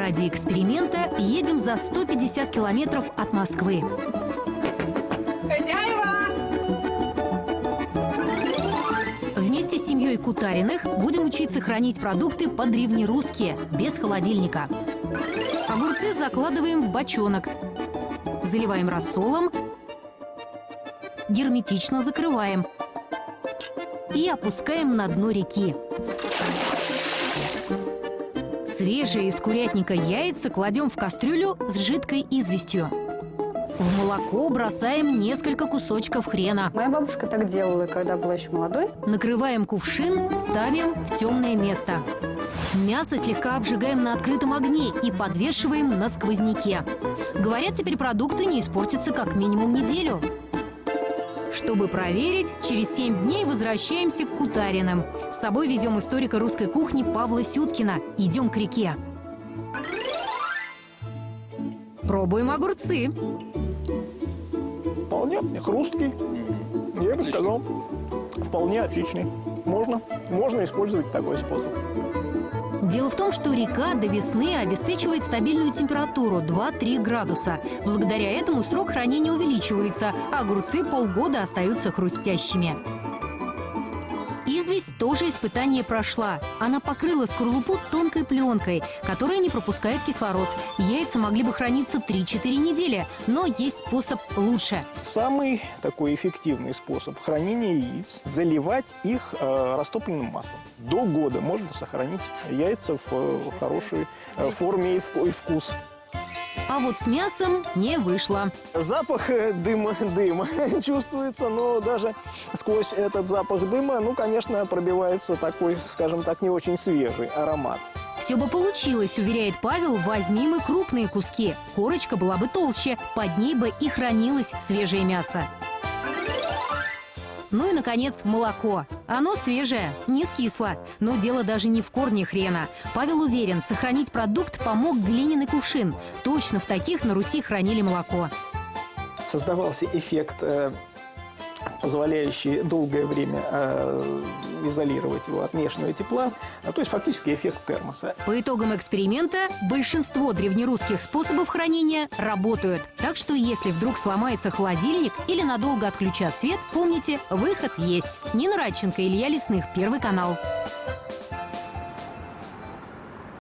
Ради эксперимента едем за 150 километров от Москвы. Хозяева! Вместе с семьей Кутариных будем учиться хранить продукты по-древнерусски, без холодильника. Огурцы закладываем в бочонок, заливаем рассолом, герметично закрываем и опускаем на дно реки. Свежие из курятника яйца кладем в кастрюлю с жидкой известью. В молоко бросаем несколько кусочков хрена. Моя бабушка так делала, когда была еще молодой. Накрываем кувшин, ставим в темное место. Мясо слегка обжигаем на открытом огне и подвешиваем на сквозняке. Говорят, теперь продукты не испортятся как минимум неделю. Чтобы проверить, через 7 дней возвращаемся к Кутариным. С собой везем историка русской кухни Павла Сюткина. Идем к реке. Пробуем огурцы. Вполне хрусткий, я бы сказал, вполне отличный. Можно использовать такой способ. Дело в том, что река до весны обеспечивает стабильную температуру 2-3 градуса. Благодаря этому срок хранения увеличивается, а огурцы полгода остаются хрустящими. Известь тоже испытание прошла. Она покрыла скорлупу тонкой пленкой, которая не пропускает кислород. Яйца могли бы храниться 3-4 недели, но есть способ лучше. Самый такой эффективный способ хранения яиц – заливать их растопленным маслом. До года можно сохранить яйца в хорошей форме и вкус. А вот с мясом не вышло. Запах дыма чувствуется, но даже сквозь этот запах дыма, конечно, пробивается такой, скажем так, не очень свежий аромат. Все бы получилось, уверяет Павел, возьмем и крупные куски. Корочка была бы толще, под ней бы и хранилось свежее мясо. Ну и, наконец, молоко. Оно свежее, не скисло. Но дело даже не в корне хрена. Павел уверен, сохранить продукт помог глиняный кувшин. Точно в таких на Руси хранили молоко. Создавался эффект, позволяющий долгое время изолировать его от внешнего тепла, то есть фактически эффект термоса. По итогам эксперимента большинство древнерусских способов хранения работают. Так что если вдруг сломается холодильник или надолго отключат свет, помните, выход есть. Нина Радченко, Илья Лесных, Первый канал.